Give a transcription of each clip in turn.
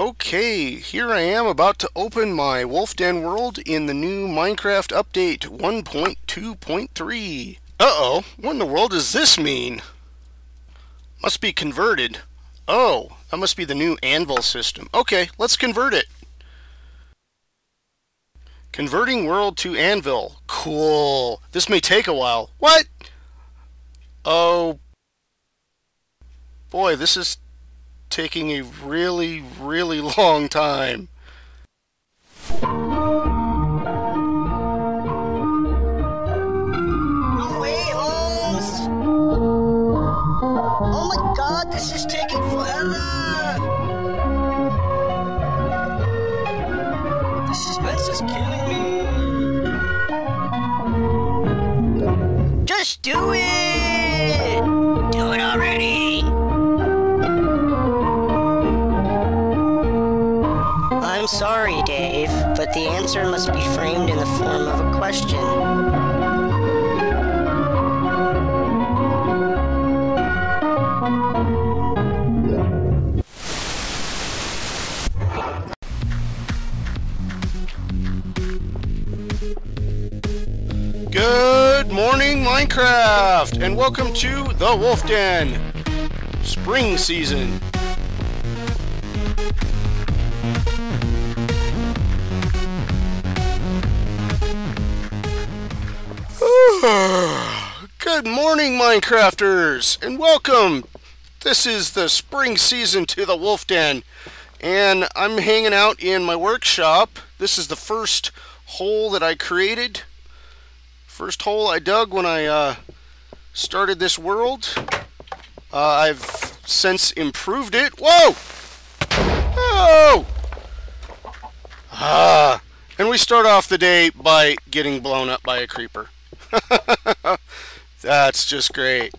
Okay, here I am about to open my Wolf Den world in the new Minecraft update 1.2.3. Uh-oh, what in the world does this mean? Must be converted. Oh, that must be the new ANVIL system. Okay, let's convert it. Converting world to ANVIL. Cool. This may take a while. What? Oh, boy, this is taking a really long time. No way, Holmes! Oh my god, this is taking forever! The suspense is killing me! Just do it! Do it already! I'm sorry, Dave, but the answer must be framed in the form of a question. Good morning, Minecraft, and welcome to the Wolf Den spring season. Good morning, Minecrafters, and welcome. This is the spring season to the Wolf Den, and I'm hanging out in my workshop. This is the first hole that I created. First hole I dug when I started this world. I've since improved it. Whoa! Oh! And we start off the day by getting blown up by a creeper. That's just great.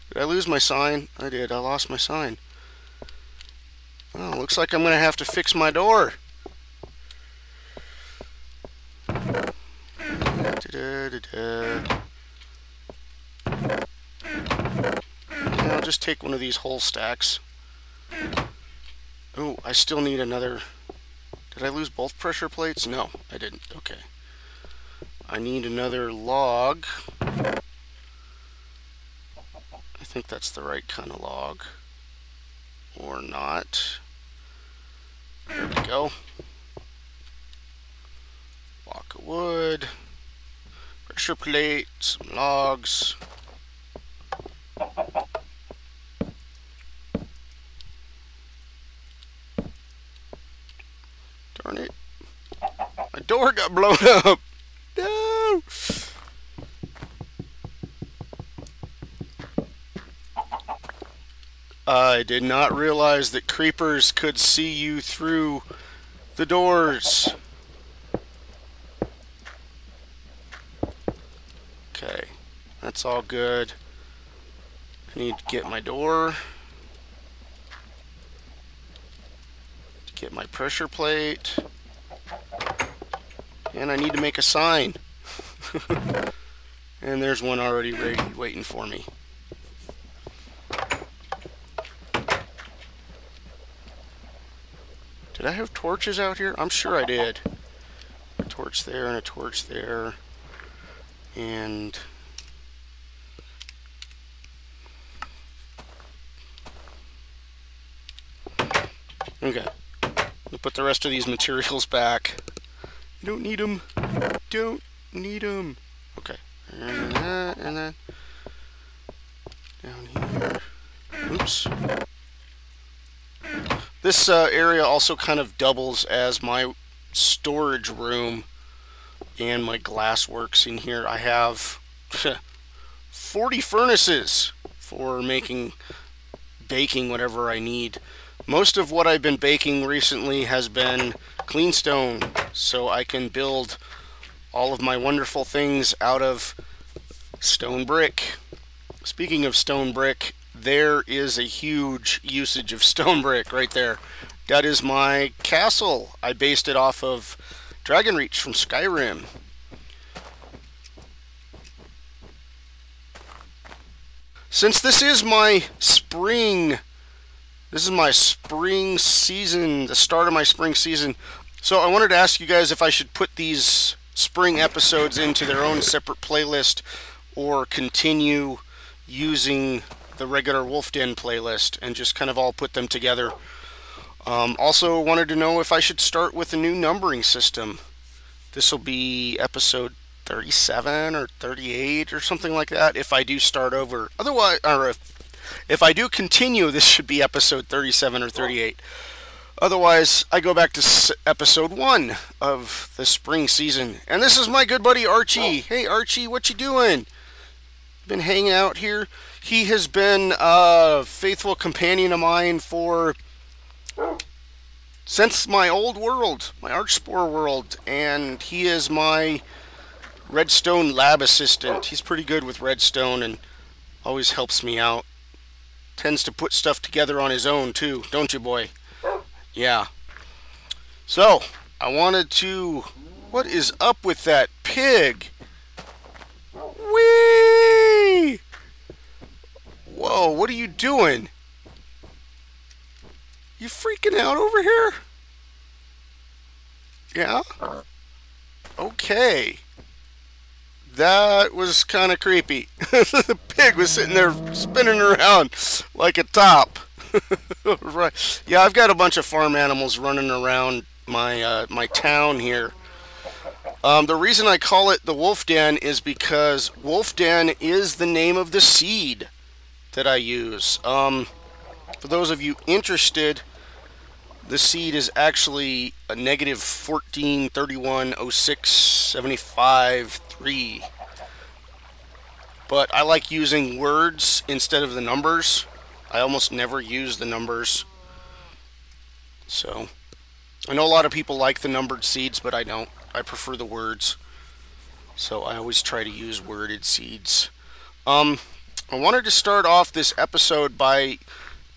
Did I lose my sign? I did. I lost my sign. Oh, looks like I'm going to have to fix my door. I'll just take one of these whole stacks. Oh, I still need another. Did I lose both pressure plates? No, I didn't. Okay. I need another log. I think that's the right kind of log. Or not. There we go. Block of wood. Pressure plate. Some logs. Darn it. My door got blown up. No! I did not realize that creepers could see you through the doors. Okay, that's all good. I need to get my door. To get my pressure plate. And I need to make a sign. And there's one already ready, waiting for me. Did I have torches out here? I'm sure I did. A torch there and a torch there. And okay. We'll put the rest of these materials back. You don't need them. Don't need them. Okay. And that, and then down here. Oops. This area also kind of doubles as my storage room and my glass works in here. I have 40 furnaces for baking whatever I need. Most of what I've been baking recently has been clean stone, so I can build all of my wonderful things out of stone brick. Speaking of stone brick, there is a huge usage of stone brick right there. That is my castle. I based it off of Dragonreach from Skyrim. Since this is my spring This is my spring season, the start of my spring season. So I wanted to ask you guys if I should put these spring episodes into their own separate playlist or continue using the regular Wolf Den playlist and just kind of all put them together. Also wanted to know if I should start with a new numbering system. This will be episode 37 or 38 or something like that if I do start over. Otherwise, or if I do continue, this should be episode 37 or 38. Otherwise, I go back to episode 1 of the spring season. And this is my good buddy Archie. Hey Archie, what you doing? Been hanging out here. He has been a faithful companion of mine since my old world, my Archspore world, and he is my Redstone lab assistant. He's pretty good with Redstone and always helps me out. Tends to put stuff together on his own too, don't you, boy? Yeah. So, I wanted to... What is up with that pig? Whee! Whoa, what are you doing? You freaking out over here? Yeah? Okay. That was kind of creepy. The pig was sitting there spinning around like a top. Right. Yeah, I've got a bunch of farm animals running around my town here. The reason I call it the Wolf Den is because Wolf Den is the name of the seed that I use. For those of you interested, the seed is actually a negative 14310675.3. But I like using words instead of the numbers. I almost never use the numbers. So, I know a lot of people like the numbered seeds, but I don't. I prefer the words. So I always try to use worded seeds. I wanted to start off this episode by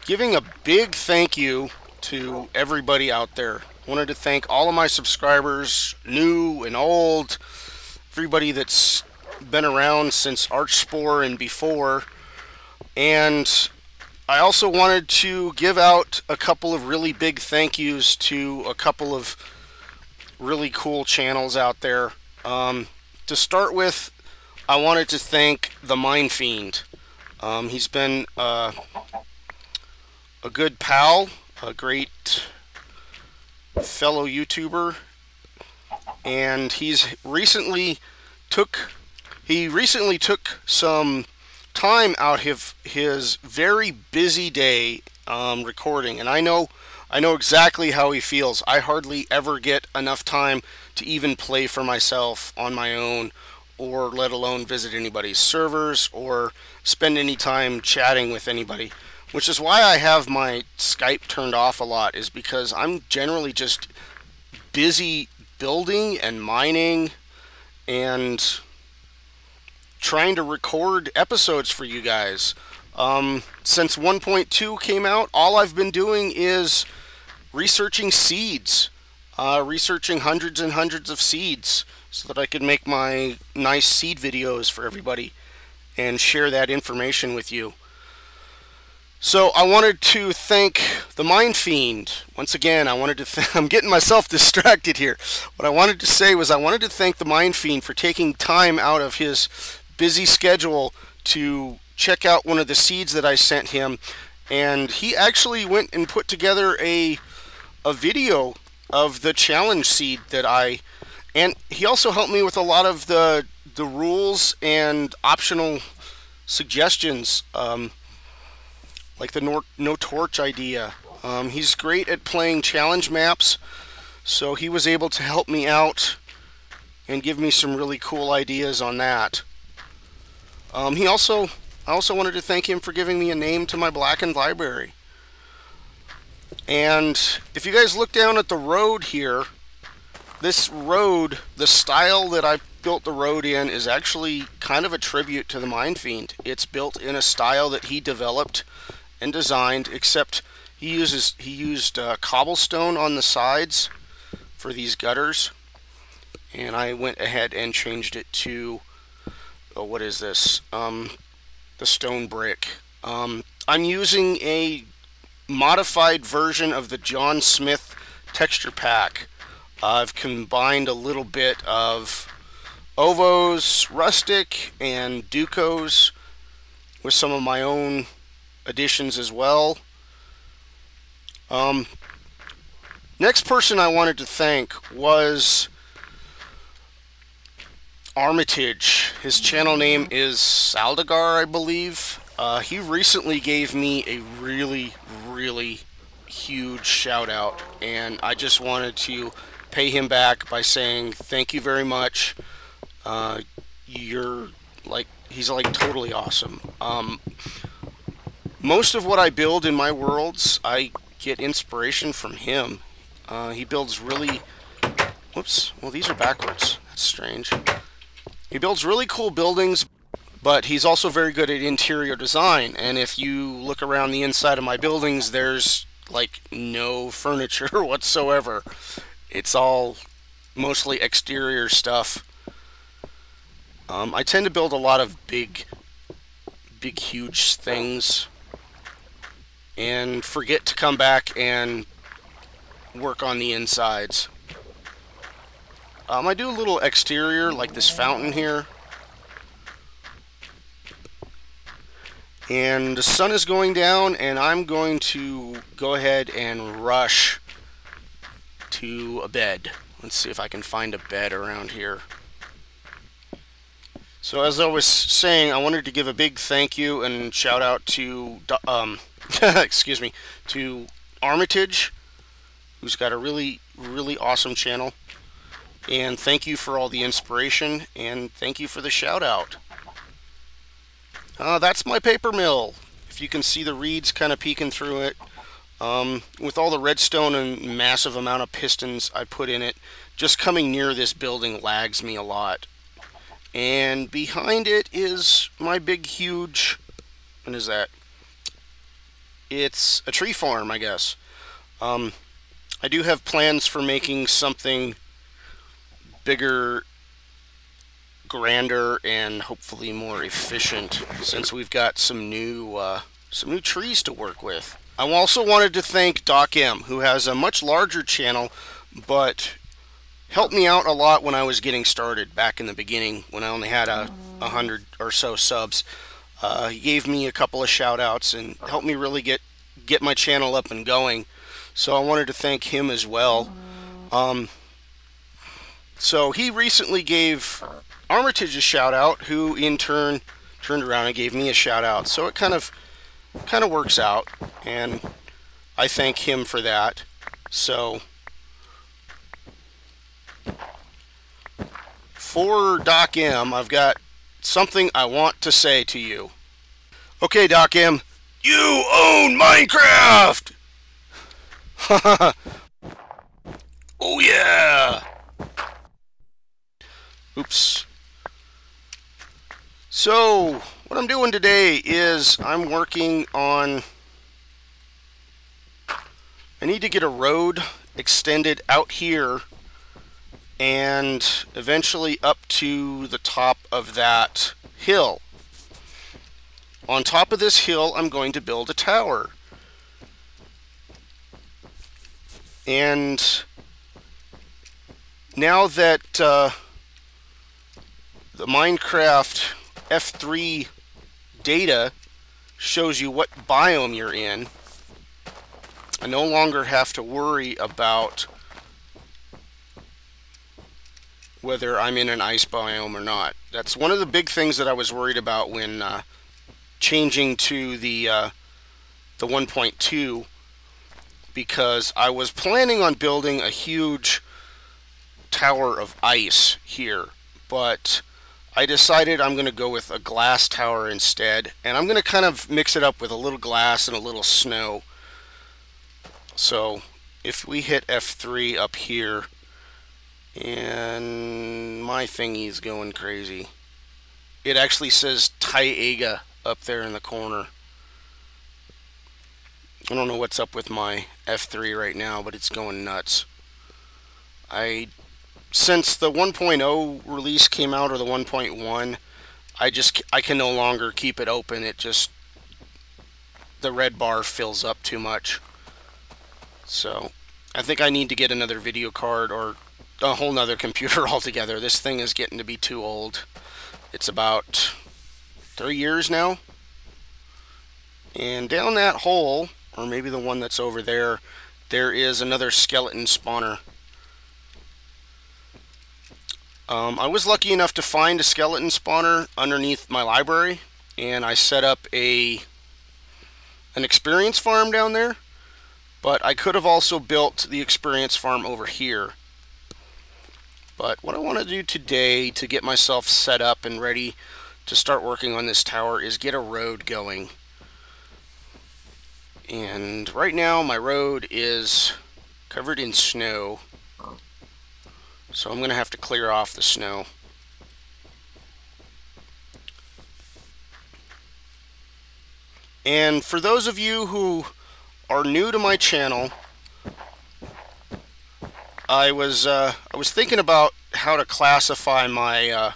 giving a big thank you to everybody out there. I wanted to thank all of my subscribers, new and old, everybody that's been around since Archspore and before. And I also wanted to give out a couple of really big thank yous to a couple of really cool channels out there. To start with, I wanted to thank the Mind Fiend. He's been a good pal, a great fellow YouTuber, and he recently took some time out of his very busy day recording, and I know exactly how he feels. I hardly ever get enough time to even play for myself on my own, or let alone visit anybody's servers or spend any time chatting with anybody. Which is why I have my Skype turned off a lot, is because I'm generally just busy building and mining and trying to record episodes for you guys. Since 1.2 came out, all I've been doing is researching seeds, researching hundreds and hundreds of seeds so that I could make my nice seed videos for everybody and share that information with you. So I wanted to thank the Mind Fiend. Once again, I'm getting myself distracted here. What I wanted to say was I wanted to thank the Mind Fiend for taking time out of his busy schedule to check out one of the seeds that I sent him. And he actually went and put together a video of the challenge seed and he also helped me with a lot of the rules and optional suggestions, like the no torch idea. He's great at playing challenge maps, so he was able to help me out and give me some really cool ideas on that. I also wanted to thank him for giving me a name to my blackened library. And if you guys look down at the road here, this road, the style that I built the road in is actually kind of a tribute to the Mind Fiend. It's built in a style that he developed and designed, except he used cobblestone on the sides for these gutters, and I went ahead and changed it to what is this? The stone brick. I'm using a modified version of the John Smith texture pack. I've combined a little bit of Ovos Rustic and Ducos with some of my own additions as well. Next person I wanted to thank was Armitage. His channel name is Saldagar, I believe. He recently gave me a really huge shout out, and I just wanted to pay him back by saying thank you very much. He's like totally awesome. Most of what I build in my worlds, I get inspiration from him. He builds really, whoops, well these are backwards, that's strange. He builds really cool buildings, but he's also very good at interior design, and if you look around the inside of my buildings, there's like no furniture whatsoever. It's all mostly exterior stuff. I tend to build a lot of big huge things and forget to come back and work on the insides. I do a little exterior, like this fountain here. And the sun is going down, and I'm going to go ahead and rush to a bed. Let's see if I can find a bed around here. So as I was saying, I wanted to give a big thank you and shout out to excuse me, to Armitage, who's got a really awesome channel. And thank you for all the inspiration, and thank you for the shout out. That's my paper mill. If you can see the reeds kind of peeking through it. With all the redstone and massive amount of pistons I put in it, just coming near this building lags me a lot. And behind it is my big huge, what is that? It's a tree farm, I guess. I do have plans for making something bigger, grander, and hopefully more efficient, since we've got some new trees to work with. I also wanted to thank Doc M, who has a much larger channel, but helped me out a lot when I was getting started back in the beginning, when I only had 100 or so subs. He gave me a couple of shout outs and helped me really get my channel up and going. So I wanted to thank him as well. So he recently gave Armitage a shout out, who in turn turned around and gave me a shout out. So it kind of works out, and I thank him for that. So for Doc M, I've got something I want to say to you. Okay, Doc M, you own Minecraft! Oh yeah! Oops. So, what I'm doing today is I'm working on... I need to get a road extended out here and eventually up to the top of that hill. On top of this hill, I'm going to build a tower. And now that the Minecraft F3 data shows you what biome you're in, I no longer have to worry about whether I'm in an ice biome or not. That's one of the big things that I was worried about when changing to the 1.2, because I was planning on building a huge tower of ice here, but I decided I'm going to go with a glass tower instead, and I'm going to kind of mix it up with a little glass and a little snow. So if we hit F3 up here, and my thingy's going crazy, it actually says Taiga up there in the corner. I don't know what's up with my F3 right now, but it's going nuts. Since the 1.0 release came out, or the 1.1, I can no longer keep it open. It just the red bar fills up too much. So I think I need to get another video card or a whole nother computer altogether. This thing is getting to be too old. It's about 3 years now. And down that hole, or maybe the one that's over there, there is another skeleton spawner. I was lucky enough to find a skeleton spawner underneath my library, and I set up an experience farm down there, but I could have also built the experience farm over here. But what I want to do today to get myself set up and ready to start working on this tower is get a road going. And right now my road is covered in snow, so I'm going to have to clear off the snow. And for those of you who are new to my channel, I was thinking about how to classify my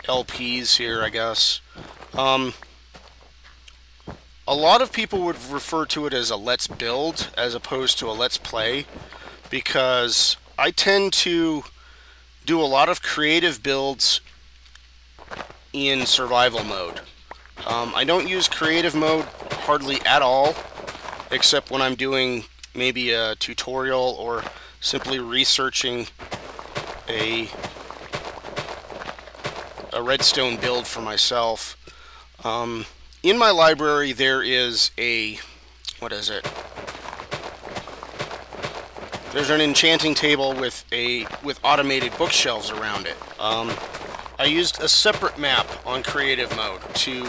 LPs here, I guess. A lot of people would refer to it as a let's build as opposed to a let's play, because I tend to do a lot of creative builds in survival mode. I don't use creative mode hardly at all, except when I'm doing maybe a tutorial or simply researching a redstone build for myself. In my library there is a, what is it? There's an enchanting table with automated bookshelves around it. I used a separate map on creative mode to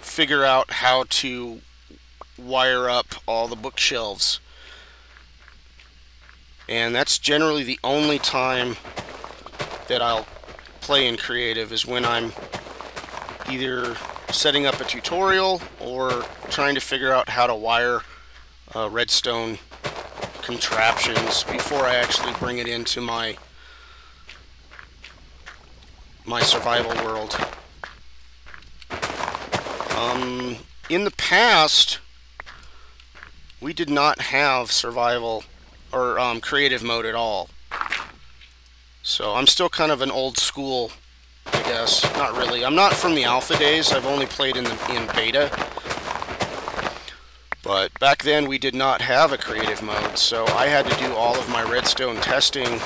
figure out how to wire up all the bookshelves. And that's generally the only time that I'll play in creative, is when I'm either setting up a tutorial or trying to figure out how to wire redstone contraptions before I actually bring it into my survival world. In the past, we did not have survival or creative mode at all. So I'm still kind of an old school, I guess. Not really. I'm not from the alpha days. I've only played in beta. But back then we did not have a creative mode, so I had to do all of my redstone testing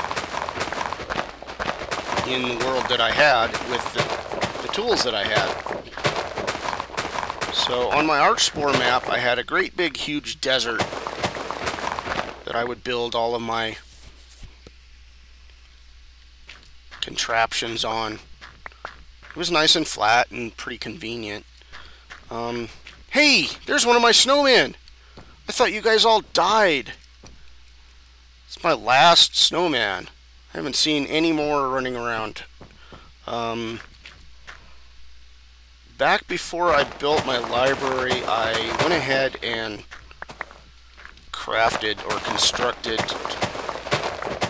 in the world that I had with the tools that I had. So on my Archspore map, I had a great big huge desert that I would build all of my contraptions on. It was nice and flat and pretty convenient. Hey, there's one of my snowmen! I thought you guys all died. It's my last snowman. I haven't seen any more running around. Back before I built my library, I went ahead and crafted or constructed,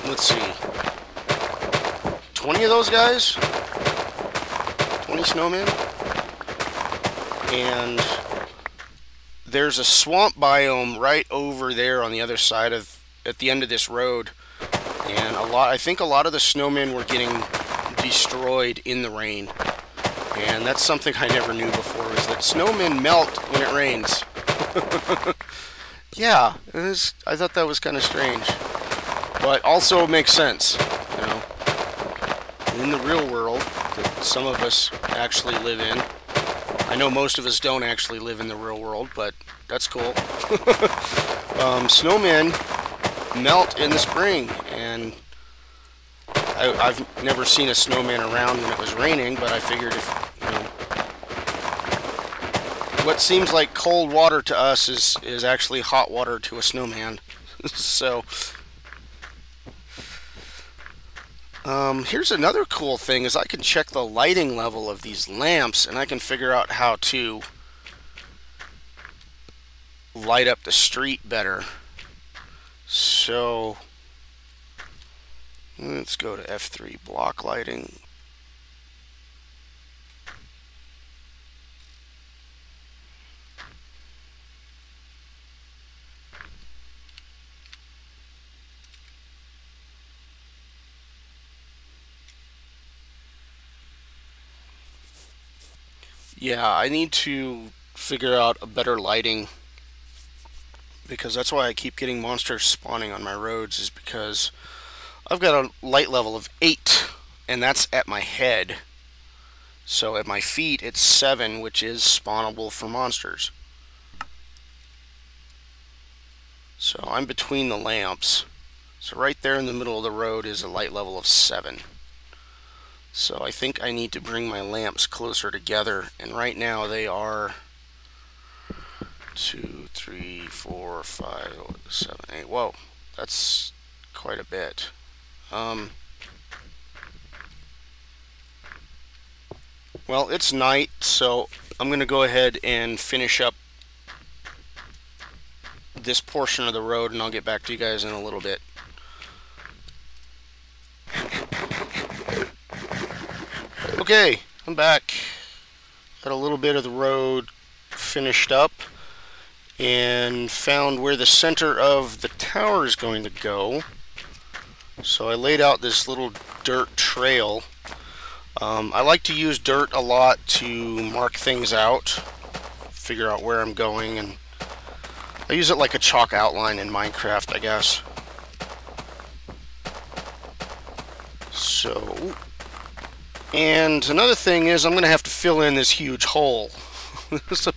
let's see, 20 of those guys? 20 snowmen? And there's a swamp biome right over there on the other side of, at the end of this road. And I think a lot of the snowmen were getting destroyed in the rain. And that's something I never knew before, is that snowmen melt when it rains. Yeah, I thought that was kind of strange. But also makes sense, you know. In the real world that some of us actually live in. I know most of us don't actually live in the real world, but that's cool. Snowmen melt in the spring, and I've never seen a snowman around when it was raining, but I figured if, you know, what seems like cold water to us is actually hot water to a snowman. So, here's another cool thing, is I can check the lighting level of these lamps, and I can figure out how to light up the street better. So let's go to F3 block lighting. Yeah, I need to figure out a better lighting, because that's why I keep getting monsters spawning on my roads, is because I've got a light level of 8, and that's at my head. So at my feet it's 7, which is spawnable for monsters. So I'm between the lamps. So right there in the middle of the road is a light level of 7. So I think I need to bring my lamps closer together, and right now they are 2, 3, 4, 5, 7, 8. Whoa, that's quite a bit. Well, it's night, so I'm going to go ahead and finish up this portion of the road, and I'll get back to you guys in a little bit. Okay, I'm back. Got a little bit of the road finished up and found where the center of the tower is going to go. So I laid out this little dirt trail. I like to use dirt a lot to mark things out, figure out where I'm going, and I use it like a chalk outline in Minecraft, I guess. So, and another thing is I'm going to have to fill in this huge hole. It's a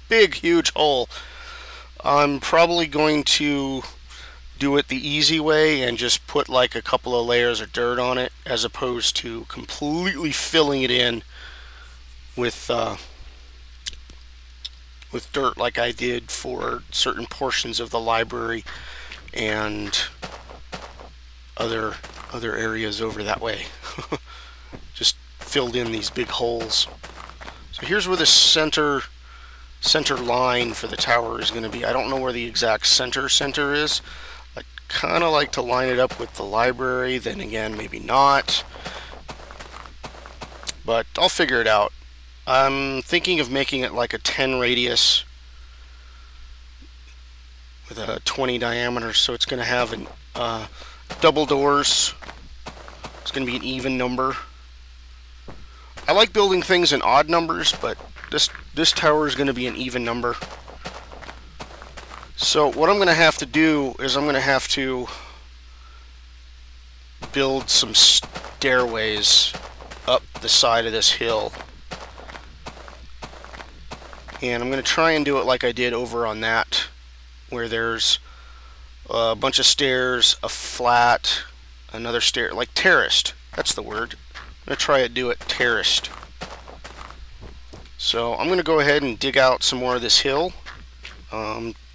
big, huge hole. I'm probably going to do it the easy way and just put like a couple of layers of dirt on it, as opposed to completely filling it in with dirt like I did for certain portions of the library and other areas over that way. Just filled in these big holes. So here's where the center line for the tower is going to be. I don't know where the exact center is. I kind of like to line it up with the library, then again maybe not, but I'll figure it out. I'm thinking of making it like a 10 radius with a 20 diameter, so it's going to have an double doors. It's going to be an even number. I like building things in odd numbers, but this tower is going to be an even number. So what I'm going to have to do is I'm going to have to build some stairways up the side of this hill. And I'm going to try and do it like I did over on that, where there's a bunch of stairs, a flat, another stair, like terraced. That's the word. I'm going to try to do it terraced. So I'm going to go ahead and dig out some more of this hill,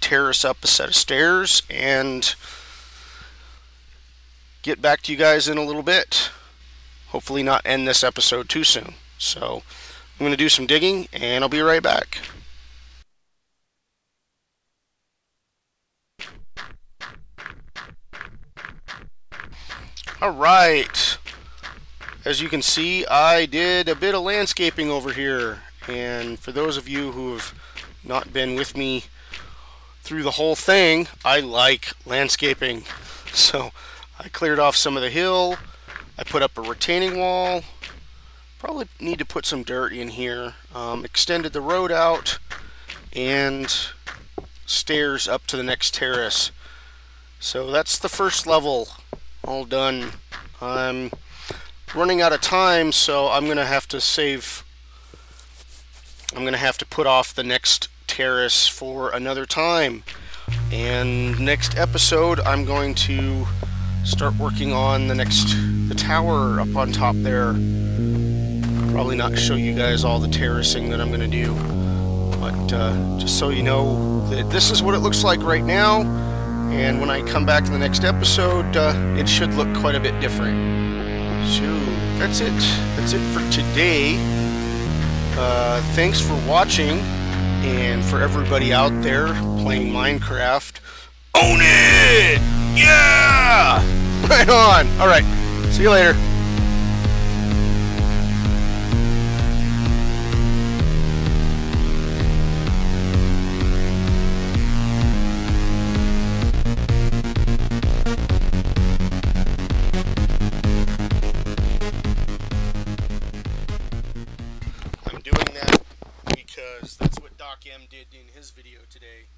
terrace up a set of stairs, and get back to you guys in a little bit. Hopefully not end this episode too soon. So I'm going to do some digging, and I'll be right back. Alright, as you can see, I did a bit of landscaping over here, and for those of you who have not been with me through the whole thing, I like landscaping. So I cleared off some of the hill, I put up a retaining wall, probably need to put some dirt in here, extended the road out, and stairs up to the next terrace. So that's the first level all done. I'm running out of time, so I'm gonna have to put off the next terrace for another time, and next episode I'm going to start working on the tower up on top there. Probably not show you guys all the terracing that I'm gonna do, but just so you know that this is what it looks like right now, and when I come back in the next episode, it should look quite a bit different. So that's it for today. Thanks for watching, and for everybody out there playing Minecraft, own it! Yeah! Right on! Alright, see you later. I'm doing that because that's what Doc M did in his video today.